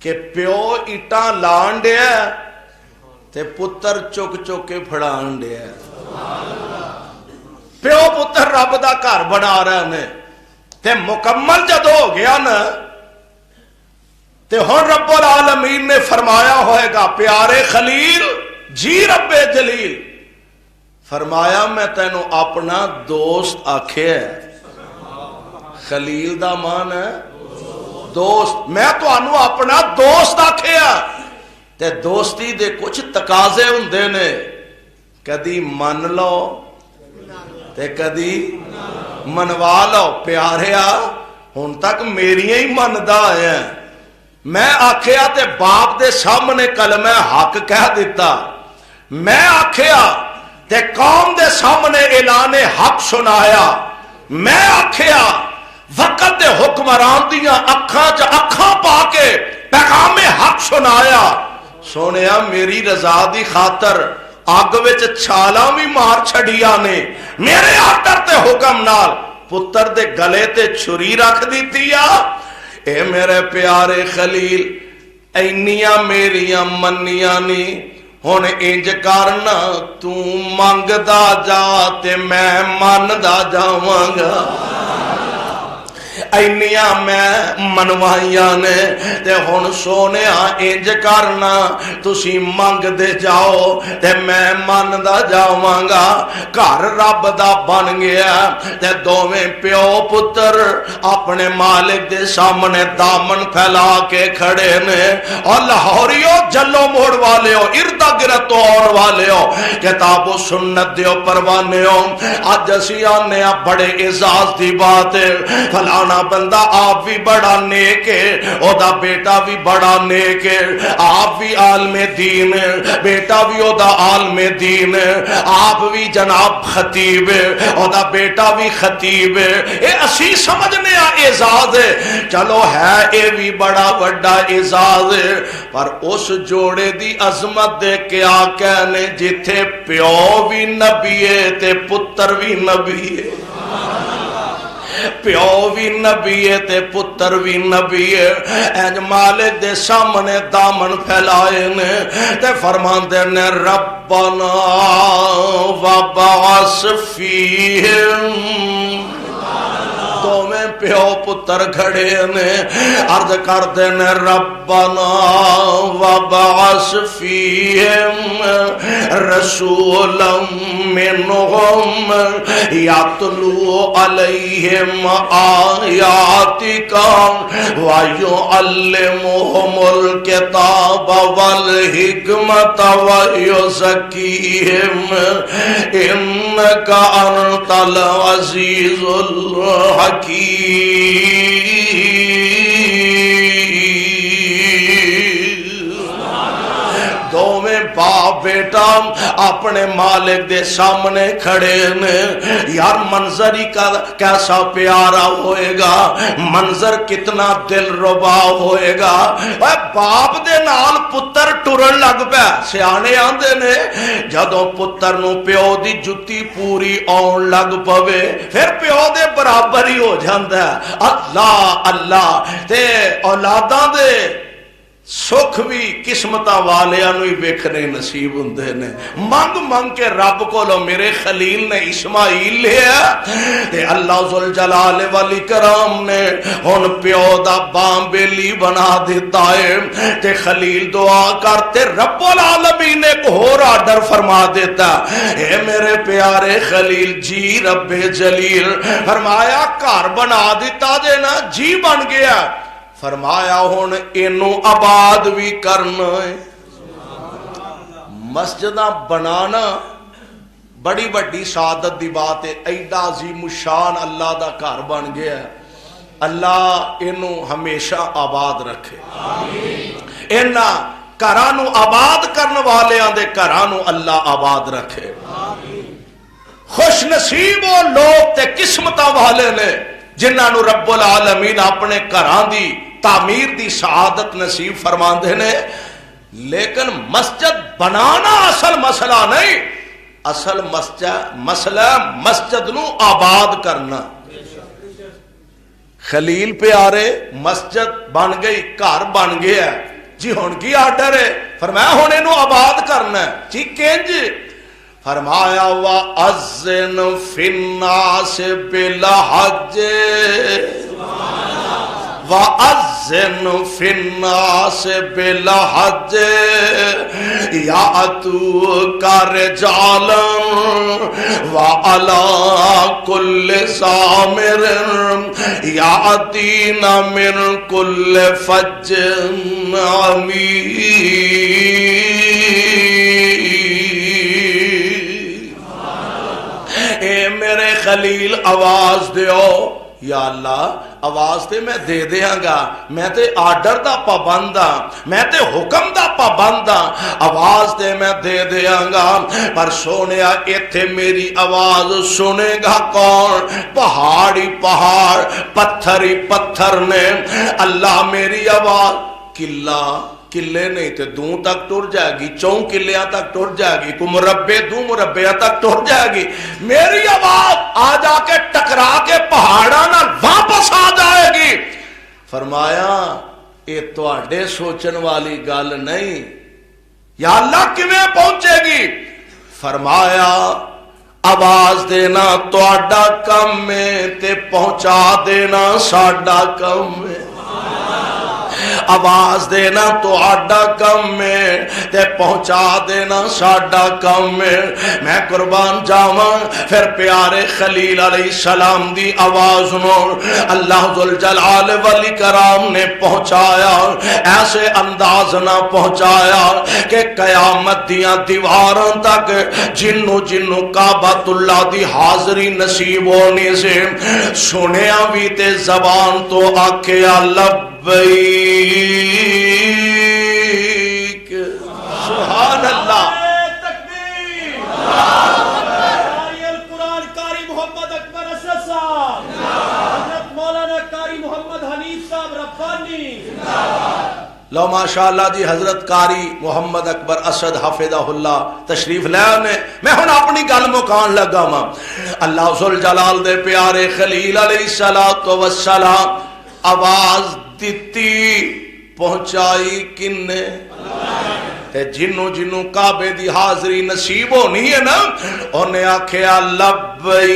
کہ پیو اٹاں لان دیا تے پتر چک چک کے پھڑان دیا۔ پیو پتر رب دا کار بنا رہے ہیں تے مکمل جد ہو گیا نا تے ہن رب العالمین نے فرمایا ہوئے گا، پیارے خلیل جی رب جلیل، فرمایا میں تینوں اپنا دوست آکھے ہے۔ خلیل دا مان ہے دوست، میں تو انو اپنا دوست آکھے ہے تے دوستی دے کچھ تقاضے ہوندے نے، کدی من لو تے کدی منوا لو۔ پیاریا ہن تک میریاں ہی مندا ہے، میں آکھیا تے باپ دے سامنے کلمہ حق کہہ دیتا، میں آکھیا تے قوم دے سامنے اعلان حق سنایا، میں آکھیا وقت دے حکم حکمران دیاں اکھاں چ اکھاں پا کے پیغام حق سنایا. سونیا میری رضا دی خاطر اگ وچ چھالاں بھی مار چھڑیاں نے میرے آرڈر تے حکم نال پتر دے گلے تے چھری رکھ دیتی آ. اے میرے پیارے خلیل اینیاں میریاں منیاں نہیں ہن انج کرنا تو منگدا جا تے میں مندا جاواں گا. اینیاں میں منوائیاں نے تے ہن سونیا انج کرنا تسی منگ دے جاؤ تے میں مندا جاواں گا. گھر رب دا بن گیا تے دوویں پیو پتر اپنے مالک دے سامنے دامن پھیلا کے کھڑے نے. اور لاہوریو جلو موڑ والیو اردا گرد اور والیو کتاب و سنت دیو پروانیو اج اسی آنے بڑے اعزاز دی بات ہے. فلانا بندہ آپ بھی بڑا نیک ہے او دا بیٹا بھی بڑا نیک ہے. آپ بھی عالم دین ہے بیٹا بھی او دا عالم دین ہے. آپ بھی جناب خطیب ہے او دا بیٹا بھی خطیب ہے. اے اسی سمجھنے اعزاز ہے. چلو ہے اے بھی بڑا بڑا اعزاز ہے پر اس جوڑے دی عظمت دے کیا کہنے جتھے پیو بھی نبی ہے تے پتر بھی نبی ہے. پیو بھی نبی ہے تے پتر بھی نبی ہے. انج مالک دے سامنے دامن پھیلائے نے تے فرماندے نے ربنا وبعث فیہم. دوویں پیو پتر کھڑے نے عرض کردے نے ربنا وبعث فیہم رسولا منہم یتلو علیہم آیاتک ویعلمہم الکتاب والحکمت ویزکیہم انک انت العزیز الحکیم. دوویں باپ بیٹا اپنے مالک دے سامنے کھڑے نے. یار منظر ہی کیسا پیارا ہوئے گا, منظر کتنا دل ربا ہوئے گا. باپ دے نال پتر ٹرن لگ پیا. سیانے آندے نے جدوں پتر نو پیو دی جتی پوری آن لگ پوے پھر پیو دے برابر ہی ہو جاندا ہے. اللہ اللہ تے اولاداں دے سکھ بھی قسمتاں والیاں نو ہی ویکھنے نصیب ہوندے نے. منگ منگ کے رب کولو میرے خلیل نے اسماعیل لیا تے اللہ ذوالجلال والاکرام نے ہن پیو دا بام بیلی بنا دیتا ہے تے خلیل دعا کرتے رب العالمین نے ایک اور آرڈر فرما دیتا. اے میرے پیارے خلیل جی رب جلیل فرمایا گھر بنا دیتا جے نا جی بن گیا. فرمایا ہون اینو آباد بھی کرنا ہے. مسجدہ بنانا بڑی بڑی سعادت دی بات ہے. ایڈا عظیم الشان اللہ دا گھر بن گیا. اللہ اینو ہمیشہ آباد رکھے. اینا گھرانو آباد کرنے والے آندے گھرانو اللہ آباد رکھے. خوش نصیب وہ لوگ تے قسمتاں والے نے جنہاں نو رب العالمین اپنے گھران دی تعمیر دی سعادت نصیب فرماندے نے. لیکن مسجد بنانا اصل مسئلہ نہیں, اصل مسئلہ مسجد نو آباد کرنا. خلیل پیارے مسجد بن گئی, گھر بن گیا جی. ہن کی آرڈر ہے؟ فرمایا ہن اینو آباد کرنا ہے. جی کنج؟ فرمایا وَأَذِّنْ فِي النَّاسِ بِالْحَجِّ وَأَذِّنْ فِي النَّاسِ بِالْحَجِّ يَأْتُوكَ رِجَالًا وَعَلَىٰ كُلِّ ضَامِرٍ يَأْتِينَ مِنْ كُلِّ فَجٍّ عَمِيقٍ. اے میرے خلیل آواز دیو یا اللہ آواز تے میں دے دیاں گا، میں تے آرڈر دا پابند ہاں، میں تے حکم دا پابند ہاں، آواز تے میں دے دیاں گا، پر سونیا ایتھے میری آواز سنے گا کون؟ پہاڑی پہاڑ، پتھر ہی پتھر نے۔ اللہ میری آواز قلعے نہیں تے دوں تک ٹر جائے گی، 4 قلعیاں تک ٹر جائے گی، کو مربع 2 مربع تک ٹر جائے گی، میری آواز آ جا کے ٹکرا کے پہاڑاں نال واپس آ جائے گی۔ فرمایا اے تواڈے سوچن والی گل نہیں، یا اللہ کیویں پہنچے گی؟ فرمایا آواز دینا تواڈا کم ہے تے پہنچا دینا ساڈا کم ہے۔ آواز دینا تو آڈا کم ہے تے پہنچا دینا ساڈا کم ہے۔ میں قربان جاواں پھر پیارے خلیل علیہ السلام دی آواز نو اللہ ذوالجلال والاکرام نے پہنچایا، ایسے انداز نہ پہنچایا کہ قیامت دیاں دیواراں تک جنو کعبۃ اللہ دی حاضری نصیب ہونے سے سنیا بھی تے زبان تو آکھیا لبیک سبحان اللہ۔ تکبیر۔ القرآن قاری محمد اکبر اسد صاحب، حضرت مولانا قاری محمد حنیف صاحب ربانی۔ لو ماشاءاللہ جی حضرت قاری محمد اکبر اسد حفظہ اللہ تشریف لے آنے۔ میں ہن اپنی گل مکان لگا ہاں۔ اللہ ذوالجلال دے پیارے خلیل علیہ السلام آواز دیتی پہنچائی کنے؟ تے جنو کعبے دی حاضری نصیب ہونی ہے نا، انہیں آکھیا لبیک۔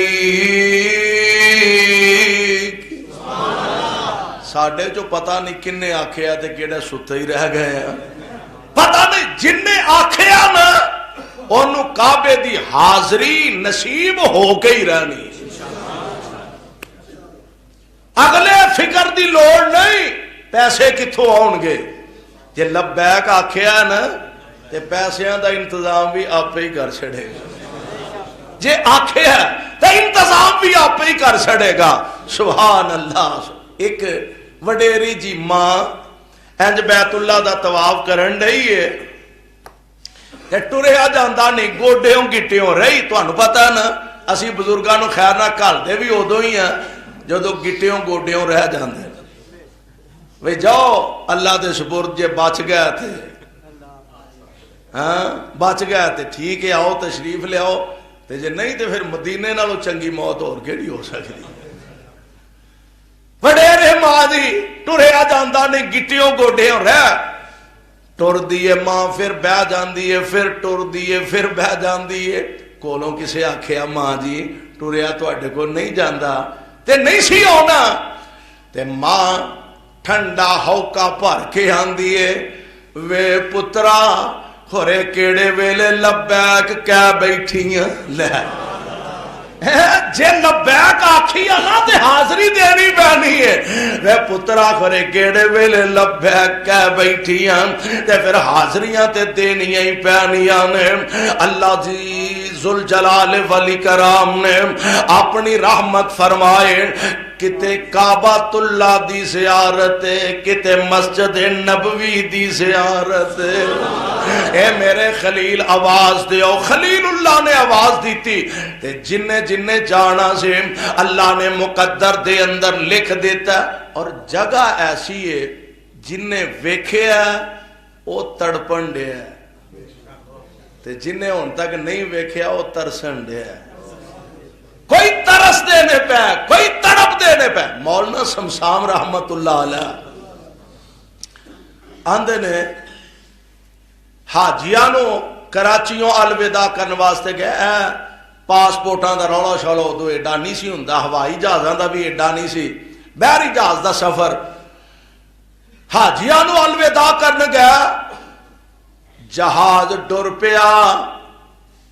ساڑھے جو پتہ نہیں کنے آکھیا تے کیڑے ستے ہی رہ گئے ہیں، پتہ نہیں جننے آکھیا نا انہوں کعبے دی حاضری نصیب ہو گئی رہنی۔ اگلے فکر دی لوڑ نہیں پیسے کتھوں آؤں گے، جے لبیک آکھیا نا تے پیسیاں دا انتظام بھی آپ ہی کر چھڑے گا، جے آکھیا تے انتظام بھی آپ ہی کر چھڑے گا۔ سبحان اللہ۔ ایک وڈیری جی ماں انج بیت اللہ دا طواف کرن رہی ہے تے ٹریا جاندا نہیں، گوڈیوں گٹیوں رہی۔ تانوں پتہ نا اسی بزرگاں نوں خیر نہ گھلدے بھی ادوں ہی ہیں جدو گٹیوں گوڈیوں رہ جاندے، وے جاؤ اللہ دے سپرد جے بچ گیا تھے، ہاں بچ گیا تے ٹھیک ہے، آؤ تشریف لے آؤ، تے جے نہیں تے پھر مدینے نالوں چنگی موت اور کیڑی ہو سکتی۔ وڈیرے ماں دی ٹریا جاندا نہیں، گٹیوں گوڈیوں رہ ٹر دیے ماں، پھر بہ جاندی ہے، پھر ٹر دیے، پھر بہ جاندی ہے۔ کولوں کسے آکھیا ماں جی ٹریا تواڈے کو نہیں جاندا تے نہیں سی ہونا، تے ماں ٹھنڈا ہوکا بھر کے آندی ہے، وے پترا خورے کیڑے ویلے لبیک کہہ بیٹھیاں لے جے لبیک آکھی نا تے حاضری دینی پینی ہے، وے پترا خورے کیڑے ویلے لبیک کہہ بیٹھیاں تے پھر حاضریاں تے دینیاں ہی پینیاں نے۔ اللہ جی ذوالجلال والاکرام نے اپنی رحمت فرمائے، کتے کعبۃ اللہ دی زیارت کتے مسجد نبوی دی زیارت۔ اے میرے خلیل آواز دیو۔ خلیل اللہ نے آواز دیتی تے جننے جانا سے اللہ نے مقدر دے اندر لکھ دیتا، اور جگہ ایسی ہے جننے ویکھیا او تڑپن دے ہے تے جنہیں ہن تک نہیں ویکھیا او ترسن دے ہے۔ کوئی ترس دینے پہ، کوئی تڑپ دینے پہ۔ مولانا شمشام رحمت اللہ علیہ آندے نے حاجیانو کراچیوں الوداع کرنے واسطے گئے، پاسپورٹاں دا رولا شولا ادو ایڈا نہیں سی ہوندا، ہوائی جہازاں دا بھی ایڈا نہیں سی، بحری جہاز دا سفر۔ حاجیانو الوداع کرنے گیا، جہاز ڈر پیا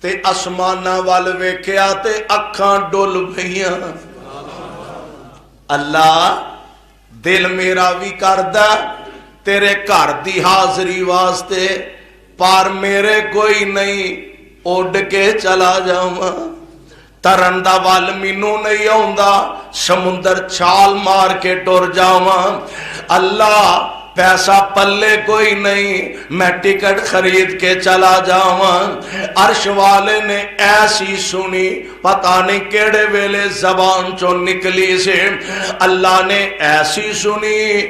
تے اسمانہ وال ویکھیا تے اکھاں ڈول پئیاں۔ اللہ دل میرا بھی کردا تیرے گھر دی حاضری واسطے، پر میرے کوئی نہیں، اڈ کے چلا جاواں ترن دا ول مینوں نہیں آوندا سمندر چھال مار کے ٹر جاواں اللہ پیسہ پلے کوئی نہیں میں ٹکٹ خرید کے چلا جاواں عرش والے نے ایسی سنی پتہ نہیں کیڑے ویلے زبان چوں نکلی سے اللہ نے ایسی سنی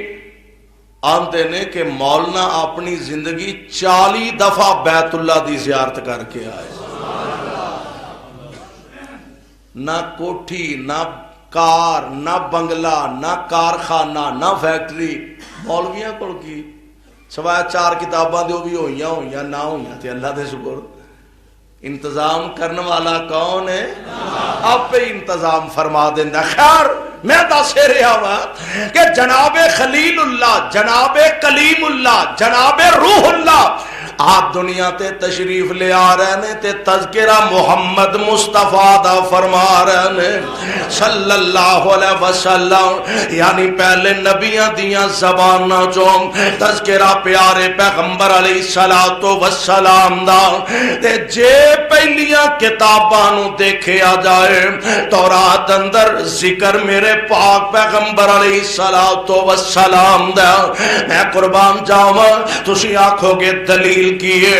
آندے نے کہ مولانا اپنی زندگی 40 دفعہ بیت اللہ دی زیارت کر کے آئے نہ کوٹھی نہ کار نہ بنگلہ نہ کارخانہ نہ فیکٹری مولویاں کول کی سوائے 4 کتاباں دے بھی ہوئیاں نہ ہوئیاں تے اللہ دے شکر انتظام کرنے والا کون ہے آپ پہ انتظام فرما دینا خیر میں دس رہا ہوں کہ جناب خلیل اللہ جناب کلیم اللہ جناب روح اللہ آپ دنیا تے تشریف لے آ رہے ہیں تے تذکرہ محمد مصطفیٰ دا فرما رہے ہیں صلی اللہ علیہ وسلم یعنی پہلے نبیاں دیاں زباناں چوں تذکرہ پیارے پیغمبر علیہ السلام دا تے جے پہلیاں کتاباں نو دیکھیا جائے تورات اندر ذکر میرے پاک پیغمبر علیہ السلام دا میں قربان جاواں تسی آکھو گے دلیل کیے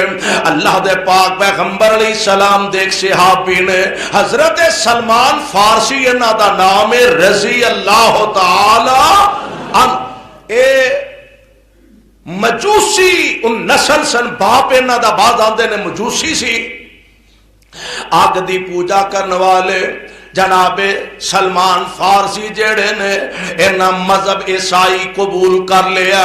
اللہ دے پاک پیغمبر علیہ السلام دیکھ صحابی نے حضرت سلمان فارسی انہاں دا نام رضی اللہ تعالی عنہ اے مجوسی ان نسل سن باپ انہاں دا بعد آندے نے مجوسی سی آگ دی پوجا کرنے والے جناب سلمان فارسی جڑے نے انہاں مذہب عیسائی قبول کر لیا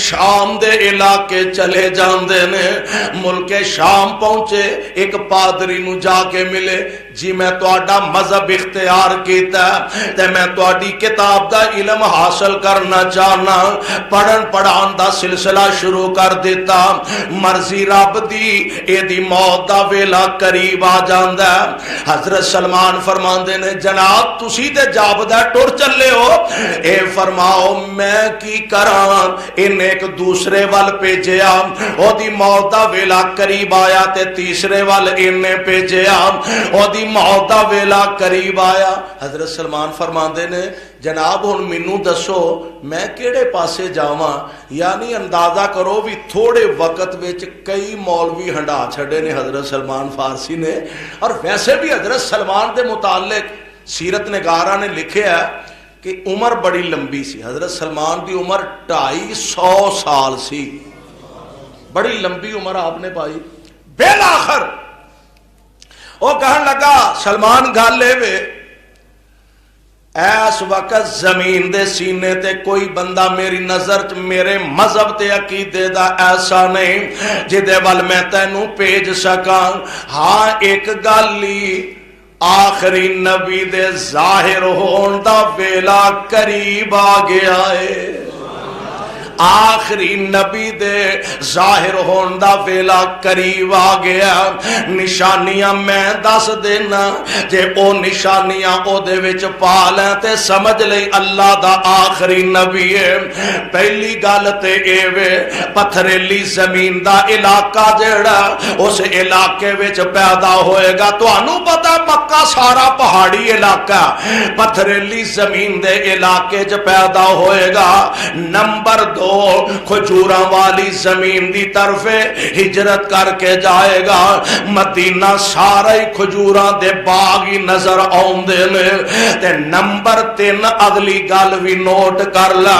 شام دے علاقے چلے جاندے نے ملک شام پہنچے ایک پادری نو جا کے ملے جی میں تواڈا مذہب اختیار کیتا تے میں تواڈی کتاب دا علم حاصل کرنا چاہنا پڑھن پڑھان دا سلسلہ شروع کر دیتا مرضی رب دی اے دی موت دا ویلا قریب آ جاندا حضرت سلمان فرماندے نے جناب تسی تے جابدہ ٹر چلے ہو اے فرماؤ میں کی کراں ان ایک دوسرے وال بھیجیا او دی موت دا ویلا قریب آیا تے تیسرے وال انہیں بھیجیا او دی موت دا ویلا قریب آیا حضرت سلمان فرماندے نے جناب ہن مینوں دسو میں کیڑے پاسے جاواں یعنی اندازہ کرو بھی تھوڑے وقت وچ کئی مولوی ہنڈا چھڑے نے حضرت سلمان فارسی نے اور ویسے بھی حضرت سلمان دے متعلق سیرت نگارہ نے لکھیا ہے کہ عمر بڑی لمبی سی حضرت سلمان دی عمر 250 سال سی بڑی لمبی عمر آپ نے پائی بالآخر وہ کہن لگا سلمان گل لے وے ایس وقت زمین دے سینے تے کوئی بندہ میری نظر میرے مذہب تے عقیدے دا ایسا نہیں جدے وال میں تینوں بھیج سکاں ہاں ایک گلی آخری نبی دے ظاہر ہون دا ویلا قریب آ گیا ہے آخری نبی دے ظاہر ہون دا ویلا قریب آ گیا نشانیاں میں دس دینا جے او نشانیاں او دے وچ پا لیں تے سمجھ لئی اللہ دا آخری نبی ہے پہلی گل تے اے وے پتھریلی زمین دا علاقہ جڑا اس علاقے وچ پیدا ہوئے گا تانوں پتہ مکہ سارا پہاڑی علاقہ پتھریلی زمین دے علاقے چ پیدا ہوئے گا نمبر 2 کھجوراں والی زمین دی طرف ہجرت کر کے جائے گا مدینہ سارے کھجوراں دے باغ ہی نظر آوندے نے تے نمبر 3 اگلی گل بھی نوٹ کر لا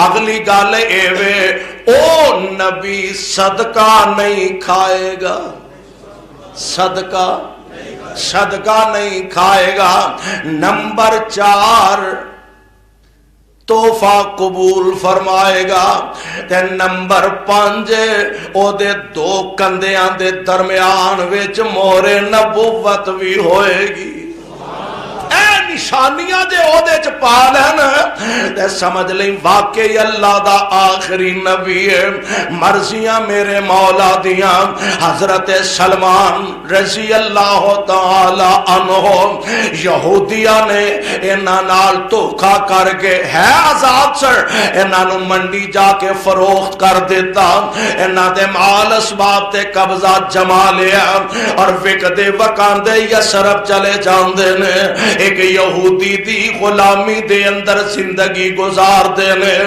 اگلی گل اے وے او نبی صدقہ نہیں کھائے گا صدقہ نہیں کھائے گا نمبر 4 تحفہ قبول فرمائے گا تے نمبر 5 او دے 2 کندیاں دے درمیان وچ مہر نبوت بھی ہوئے گی اے نشانیاں جے او دے چ پا لین تے سمجھ لیں واقعی اللہ دا آخری نبی ہے۔ مرضیاں میرے مولا دیاں حضرت سلمان رضی اللہ تعالی عنہ یہودیاں نے انہاں نال دھوکا کر کے ہے آزاد سر انہاں نو منڈی جا کے فروخت کر دیتا، انہاں دے مال اسباب تے قبضہ جما لیا اور وکدے وکاندے یسرب چلے جاندے نے، ایک یہودی دی غلامی دے اندر زندگی گزار دے نے۔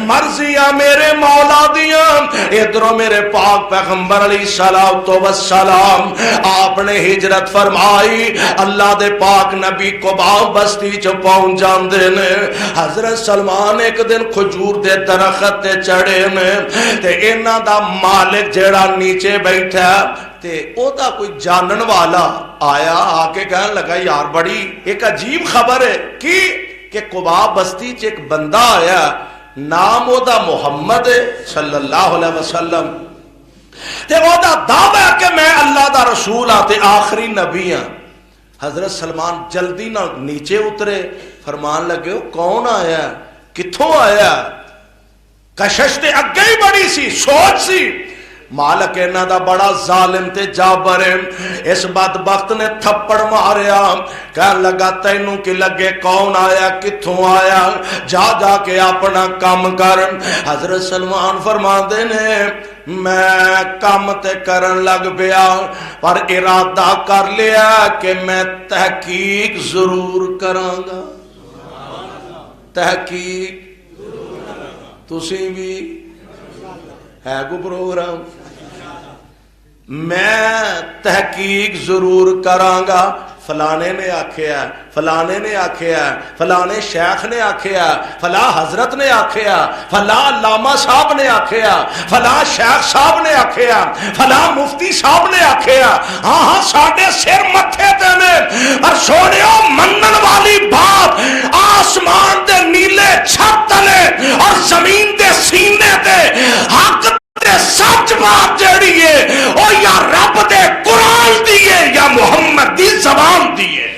مرضیاں میرے مولا دیاں ادھروں میرے پاک پیغمبر علیہ السلام آپ نے ہجرت فرمائی، اللہ دے پاک نبی قبا بستی چ پہنچ جاندے نے۔ حضرت سلمان ایک دن کھجور دے درخت تے چڑھے نے تے انہاں دا مالک جیڑا نیچے بیٹھا تے او دا کوئی جانن والا آیا، آ کے کہنے لگا یار بڑی ایک عجیب خبر ہے کی کہ قبا بستی چ ایک بندہ آیا، نام او دا محمد صلی اللہ علیہ وسلم تے او دا دعویٰ ہے کہ میں اللہ دا رسول ہاں تے آخری نبی ہاں۔ حضرت سلمان جلدی نہ نیچے اترے، فرمان لگے کون آیا کتھوں آیا؟ کشش تے اگے ہی بڑی سی سوچ سی، مالک انہاں دا بڑا ظالم تے جابر ہے۔ اس بدبخت نے تھپڑ ماریا، کہنے لگا تینوں کی لگے کون آیا کتھوں آیا، جا جا کے اپنا کام کر۔ حضرت سلمان فرماندے نے میں کام تے کرن لگ پیا پر ارادہ کر لیا کہ میں تحقیق ضرور کراں گا۔ تحقیق تسی بھی ہے کو پروگرام، میں تحقیق ضرور کراں گا۔ فلانے نے آکھیا، فلانے نے آکھیا، فلانے شیخ نے آکھیا، فلاں حضرت نے آکھیا، فلاں علامہ صاحب نے آکھیا، فلاں شیخ صاحب نے آکھیا، فلاں مفتی صاحب نے آکھیا، ہاں ہاں ساڈے سر متھے تے نے۔ اور سونیو منن والی بات آسمان دے نیلے چھت تلے اور زمین دے سینے تے حق سچ بات جڑی ہے او یا رب دے قرآن دیئے یا محمد دی زبان دیئے۔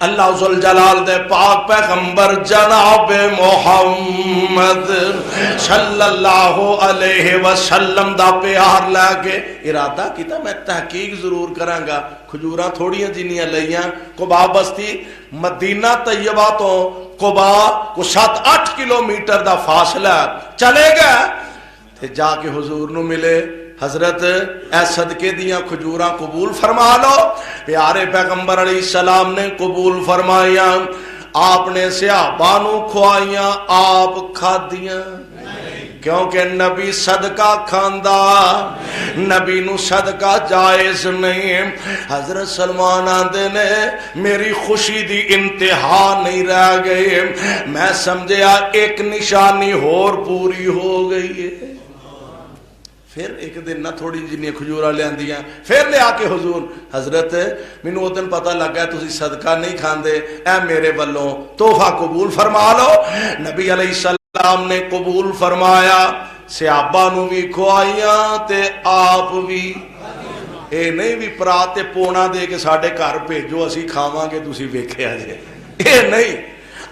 اللہ ذوالجلال دے پاک پیغمبر جناب محمد صلی اللہ علیہ وسلم دا پیار لے کے ارادہ کیتا میں تحقیق ضرور کراں گا۔ کھجوراں تھوڑیاں جنیاں لئیاں، قبا بستی مدینہ طیبہ تو قبا کو 7-8 کلومیٹر دا فاصلہ چلے گا تے جا کے حضور نو ملے، حضرت اے صدقے دیاں کھجوراں قبول فرما لو۔ پیارے پیغمبر علیہ السلام نے قبول فرمایا، آپ نے صحابہ نو کھوائیاں، آپ کھادیاں کیونکہ نبی صدقہ کھاندا، نبی نو صدقہ جائز نہیں۔ حضرت سلمان آندے نے میری خوشی دی انتہا نہیں رہ گئی، میں سمجھیا ایک نشانی اور پوری ہو گئی ہے۔ پھر ایک دن نہ تھوڑی جنیاں کھجورا لے آندیاں، پھر لے آ کے حضور حضرت مینوں او دن پتہ لگا تسی صدقہ نہیں کھاندے، اے میرے والوں تحفہ قبول فرما لو۔ نبی علیہ السلام نے قبول فرمایا، صحابہ نو بھی کھوائیاں تے آپ بھی، اے نہیں بھی پراتے پونا دے کے ساڈے گھر بھیجو اسی کھاواں گے تسی ویکھیا جے، اے نہیں،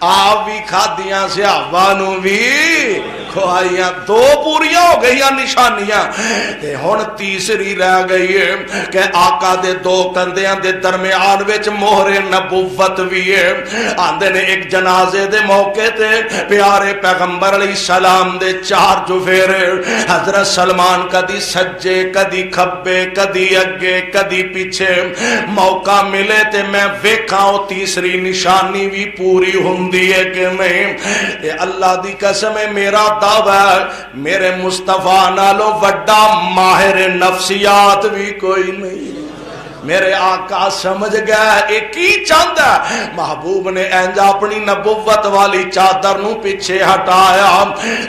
آپ بھی کھادیاں صحابہ نو بھی کھوائیاں، دو پوریاں ہو گئیاں نشانیاں تے ہن تیسری رہ گئی ہے کہ آقا دے دو کندیاں دے درمیان وچ مہر نبوت بھی ہے۔ آندے نے ایک جنازے دے موقع تے پیارے پیغمبر علیہ السلام دے 4 چفیرے، حضرت سلمان کدی سجے کدی کھبے کدی اگے کدی پیچھے، موقع ملے تے میں ویکھاں او تیسری نشانی بھی پوری ہوندی ہے کہ نہیں۔ اے اللہ دی قسم ہے میرا دعویٰ میرے مصطفیٰ نالو وڈا ماہر نفسیات بھی کوئی نہیں۔ میرے آقا سمجھ گیا ایک ہی چاہتا، محبوب نے اینجا اپنی نبوت والی چادر نو پیچھے ہٹایا،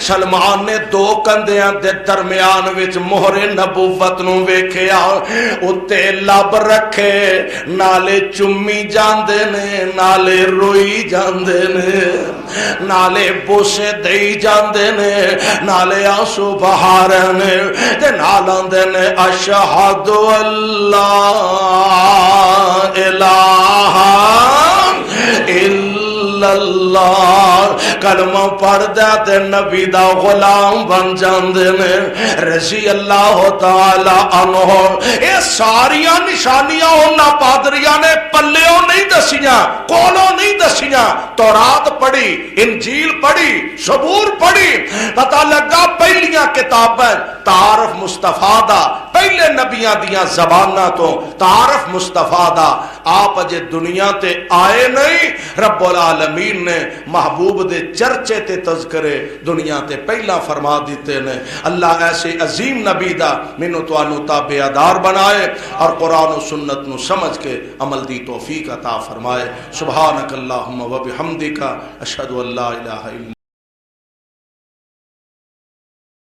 سلمان نے دو کندیاں دے درمیان وچ مہر نبوت نو ویکھیا، اتے لب رکھے نالے چمی جاندے نے نالے روئی جاندے نے۔ نالے بوسے دئی جاندے نے نالے آنسو بہارے نے تے نال آندے نے اشہد اللہ الہ الا اللہ کلمہ پڑھ دے تے نبی دا غلام بن جاندے نے رضی اللہ تعالی عنہ اے ساریاں نشانیاں انہاں پادریاں نے پلیوں نہیں دسیاں کولوں نہیں دسیاں تورات پڑھی انجیل پڑھی زبور پڑھی پتہ لگا پہلیاں کتابیں تعارف مصطفیٰ دا پہلے نبیاں دیاں زباناں تو تعارف مصطفیٰ دا آپ اجے دنیا تے آئے نہیں رب العالمین نے محبوب دے چرچے تے تذکرے دنیا تے پہلا فرما دیتے نے اللہ ایسے عظیم نبی دا مینوں توانوں تابعدار بنائے اور قرآن و سنت نو سمجھ کے عمل دی توفیق عطا فرمائے سبحانک اللہم و بحمدک اشہد ان لا الہ الا